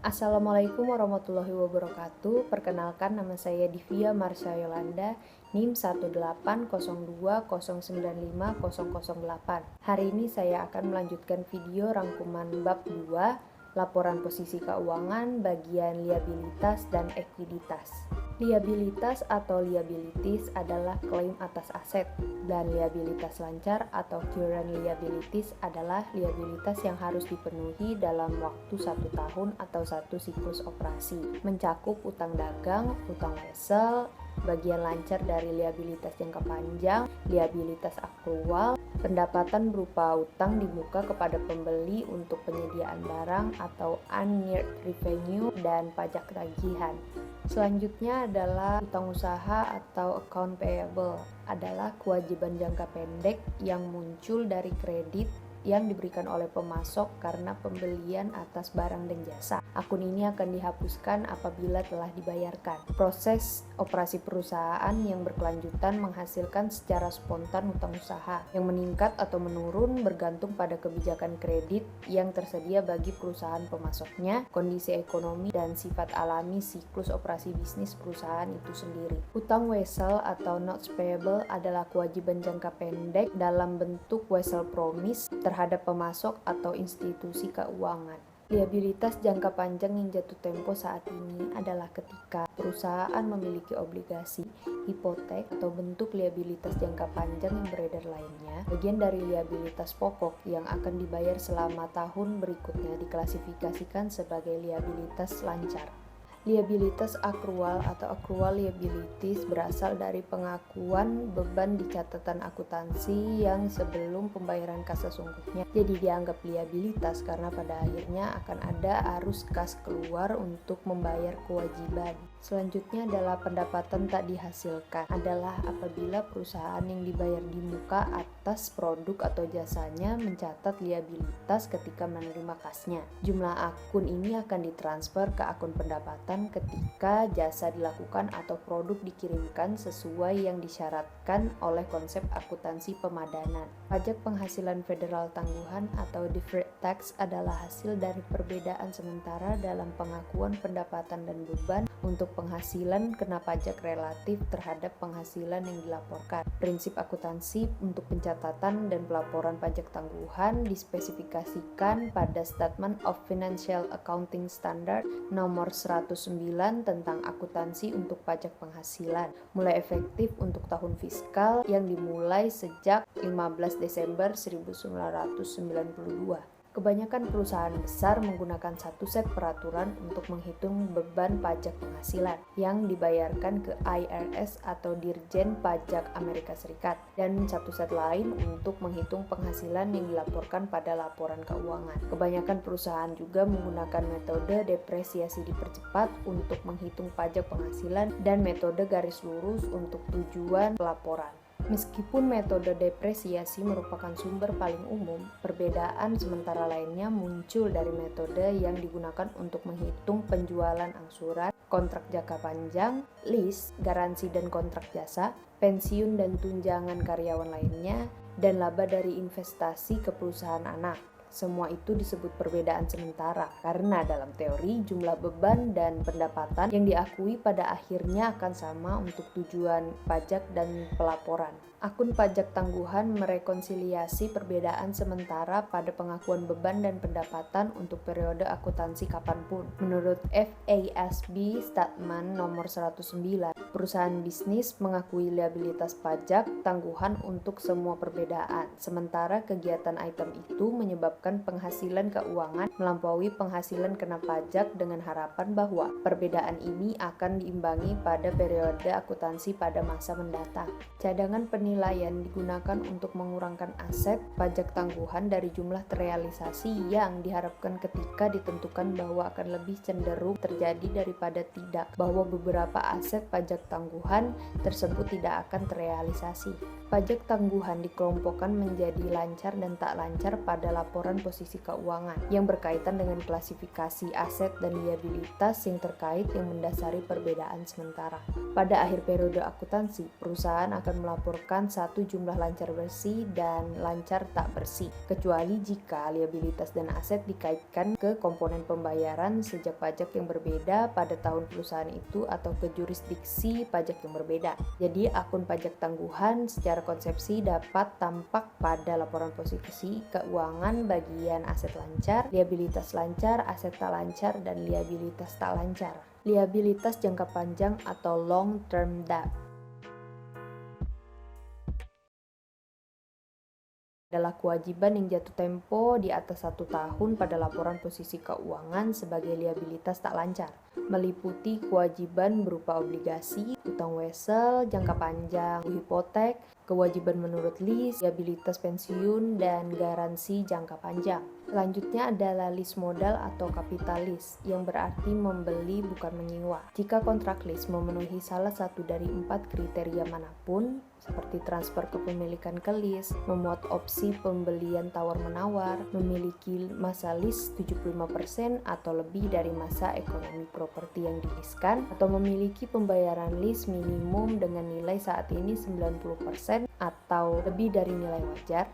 Assalamualaikum warahmatullahi wabarakatuh. Perkenalkan, nama saya Divya Marsha Yolanda, NIM 18020950008. Hari ini saya akan melanjutkan video rangkuman bab 2, laporan posisi keuangan, bagian liabilitas dan ekuiditas. Liabilitas atau liabilities adalah klaim atas aset, dan liabilitas lancar atau current liabilities adalah liabilitas yang harus dipenuhi dalam waktu 1 tahun atau 1 siklus operasi, mencakup utang dagang, utang wesel, bagian lancar dari liabilitas jangka panjang, liabilitas akrual, pendapatan berupa utang di muka kepada pembeli untuk penyediaan barang atau unearned revenue, dan pajak tagihan. Selanjutnya adalah utang usaha atau account payable, adalah kewajiban jangka pendek yang muncul dari kredit yang diberikan oleh pemasok karena pembelian atas barang dan jasa. Akun ini akan dihapuskan apabila telah dibayarkan. Proses operasi perusahaan yang berkelanjutan menghasilkan secara spontan utang usaha yang meningkat atau menurun bergantung pada kebijakan kredit yang tersedia bagi perusahaan pemasoknya, kondisi ekonomi, dan sifat alami siklus operasi bisnis perusahaan itu sendiri. Utang wesel atau notes payable adalah kewajiban jangka pendek dalam bentuk wesel promise terhadap pemasok atau institusi keuangan. Liabilitas jangka panjang yang jatuh tempo saat ini adalah ketika perusahaan memiliki obligasi, hipotek, atau bentuk liabilitas jangka panjang yang beredar lainnya. Bagian dari liabilitas pokok yang akan dibayar selama tahun berikutnya diklasifikasikan sebagai liabilitas lancar. Liabilitas akrual atau accrual liabilities berasal dari pengakuan beban di catatan akuntansi yang sebelum pembayaran kas sesungguhnya. Jadi dianggap liabilitas karena pada akhirnya akan ada arus kas keluar untuk membayar kewajiban. Selanjutnya adalah pendapatan tak dihasilkan, adalah apabila perusahaan yang dibayar di muka atas produk atau jasanya mencatat liabilitas ketika menerima kasnya. Jumlah akun ini akan ditransfer ke akun pendapatan ketika jasa dilakukan atau produk dikirimkan sesuai yang disyaratkan oleh konsep akuntansi pemadanan. Pajak penghasilan federal tangguhan atau deferred tax adalah hasil dari perbedaan sementara dalam pengakuan pendapatan dan beban untuk penghasilan kena pajak relatif terhadap penghasilan yang dilaporkan. Prinsip akuntansi untuk pencatatan dan pelaporan pajak tangguhan dispesifikasikan pada Statement of Financial Accounting Standard nomor 109 tentang akuntansi untuk pajak penghasilan, mulai efektif untuk tahun fiskal yang dimulai sejak 15 Desember 1992. Kebanyakan perusahaan besar menggunakan satu set peraturan untuk menghitung beban pajak penghasilan yang dibayarkan ke IRS atau Dirjen Pajak Amerika Serikat, dan satu set lain untuk menghitung penghasilan yang dilaporkan pada laporan keuangan. Kebanyakan perusahaan juga menggunakan metode depresiasi dipercepat untuk menghitung pajak penghasilan dan metode garis lurus untuk tujuan pelaporan. Meskipun metode depresiasi merupakan sumber paling umum, perbedaan sementara lainnya muncul dari metode yang digunakan untuk menghitung penjualan angsuran, kontrak jangka panjang, lease, garansi dan kontrak jasa, pensiun dan tunjangan karyawan lainnya, dan laba dari investasi ke perusahaan anak. Semua itu disebut perbedaan sementara karena dalam teori jumlah beban dan pendapatan yang diakui pada akhirnya akan sama untuk tujuan pajak dan pelaporan. Akun pajak tangguhan merekonsiliasi perbedaan sementara pada pengakuan beban dan pendapatan untuk periode akuntansi kapanpun. Menurut FASB Statement nomor 109, perusahaan bisnis mengakui liabilitas pajak tangguhan untuk semua perbedaan, sementara kegiatan item itu menyebabkan penghasilan keuangan melampaui penghasilan kena pajak dengan harapan bahwa perbedaan ini akan diimbangi pada periode akuntansi pada masa mendatang. Cadangan penilaian digunakan untuk mengurangkan aset pajak tangguhan dari jumlah terrealisasi yang diharapkan ketika ditentukan bahwa akan lebih cenderung terjadi daripada tidak, bahwa beberapa aset pajak pajak tangguhan tersebut tidak akan terrealisasi. Pajak tangguhan dikelompokkan menjadi lancar dan tak lancar pada laporan posisi keuangan yang berkaitan dengan klasifikasi aset dan liabilitas yang terkait yang mendasari perbedaan sementara. Pada akhir periode akuntansi, perusahaan akan melaporkan satu jumlah lancar bersih dan lancar tak bersih, kecuali jika liabilitas dan aset dikaitkan ke komponen pembayaran sejak pajak yang berbeda pada tahun perusahaan itu atau ke jurisdiksi pajak yang berbeda. Jadi akun pajak tangguhan secara konsepsi dapat tampak pada laporan posisi keuangan bagian aset lancar, liabilitas lancar, aset tak lancar, dan liabilitas tak lancar. Liabilitas jangka panjang atau long term debt adalah kewajiban yang jatuh tempo di atas 1 tahun pada laporan posisi keuangan sebagai liabilitas tak lancar, meliputi kewajiban berupa obligasi, utang wesel, jangka panjang, hipotek, kewajiban menurut lis, liabilitas pensiun, dan garansi jangka panjang. Selanjutnya adalah lease modal atau kapitalis, yang berarti membeli bukan menyewa. Jika kontrak lease memenuhi salah satu dari 4 kriteria manapun, seperti transfer kepemilikan ke lease, memuat opsi pembelian tawar-menawar, memiliki masa lease 75% atau lebih dari masa ekonomi properti yang diliskan, atau memiliki pembayaran lease minimum dengan nilai saat ini 90% atau lebih dari nilai wajar,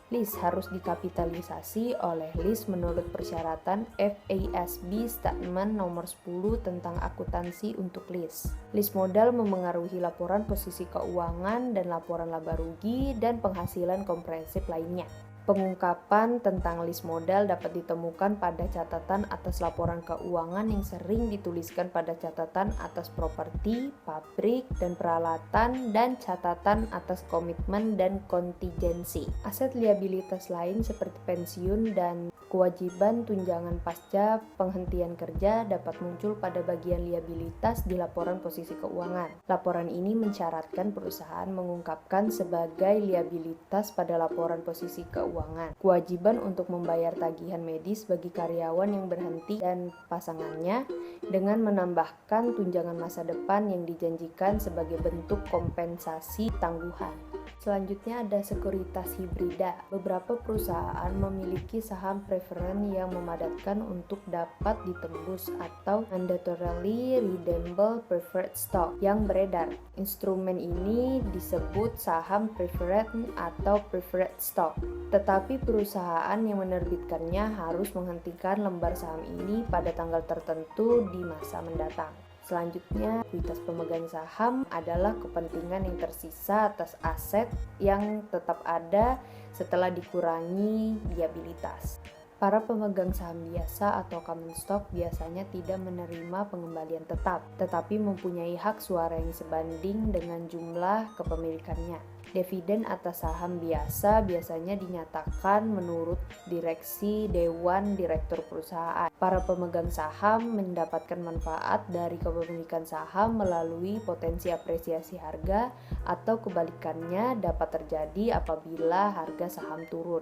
lease harus dikapitalisasi oleh lease menurut persyaratan FASB Statement Nomor 10 tentang akuntansi untuk lease. Lease modal memengaruhi laporan posisi keuangan dan laporan laba rugi dan penghasilan komprehensif lainnya. Pengungkapan tentang lease modal dapat ditemukan pada catatan atas laporan keuangan yang sering dituliskan pada catatan atas properti, pabrik, dan peralatan, dan catatan atas komitmen dan kontingensi. Aset liabilitas lain seperti pensiun dan kewajiban tunjangan pasca penghentian kerja dapat muncul pada bagian liabilitas di laporan posisi keuangan. Laporan ini mensyaratkan perusahaan mengungkapkan sebagai liabilitas pada laporan posisi keuangan kewajiban untuk membayar tagihan medis bagi karyawan yang berhenti dan pasangannya dengan menambahkan tunjangan masa depan yang dijanjikan sebagai bentuk kompensasi tangguhan. Selanjutnya ada sekuritas hibrida. Beberapa perusahaan memiliki saham preferen yang memadatkan untuk dapat ditembus atau mandatorily redeemable preferred stock yang beredar. Instrumen ini disebut saham preferen atau preferred stock. Tetapi perusahaan yang menerbitkannya harus menghentikan lembar saham ini pada tanggal tertentu di masa mendatang. Selanjutnya, ekuitas pemegang saham adalah kepentingan yang tersisa atas aset yang tetap ada setelah dikurangi liabilitas. Para pemegang saham biasa atau common stock biasanya tidak menerima pengembalian tetap, tetapi mempunyai hak suara yang sebanding dengan jumlah kepemilikannya. Dividen atas saham biasa biasanya dinyatakan menurut direksi dewan direktur perusahaan. Para pemegang saham mendapatkan manfaat dari kepemilikan saham melalui potensi apresiasi harga atau kebalikannya dapat terjadi apabila harga saham turun.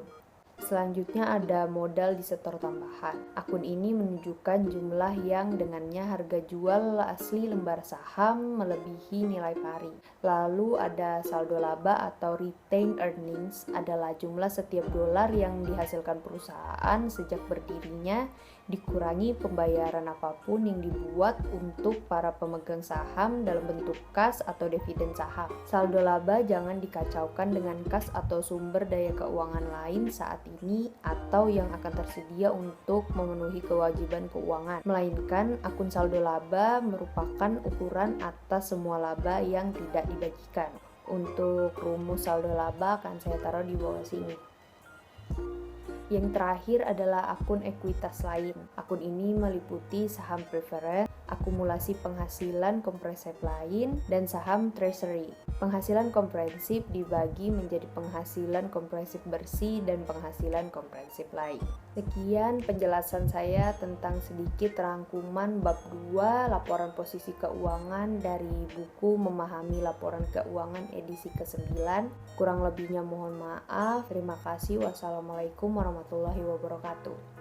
Selanjutnya ada modal di setor tambahan. Akun ini menunjukkan jumlah yang dengannya harga jual asli lembar saham melebihi nilai pari. Lalu ada saldo laba atau retained earnings, adalah jumlah setiap dolar yang dihasilkan perusahaan sejak berdirinya dikurangi pembayaran apapun yang dibuat untuk para pemegang saham dalam bentuk kas atau dividen saham. Saldo laba jangan dikacaukan dengan kas atau sumber daya keuangan lain saat ini atau yang akan tersedia untuk memenuhi kewajiban keuangan, melainkan akun saldo laba merupakan ukuran atas semua laba yang tidak dibagikan. Untuk rumus saldo laba akan saya taruh di bawah sini. Yang terakhir adalah akun ekuitas lain. Akun ini meliputi saham preferen, akumulasi penghasilan komprehensif lain, dan saham treasury. Penghasilan komprehensif dibagi menjadi penghasilan komprehensif bersih dan penghasilan komprehensif lain. Sekian penjelasan saya tentang sedikit rangkuman bab 2 laporan posisi keuangan dari buku Memahami Laporan Keuangan edisi ke-9. Kurang lebihnya mohon maaf. Terima kasih. Wassalamualaikum warahmatullahi wabarakatuh.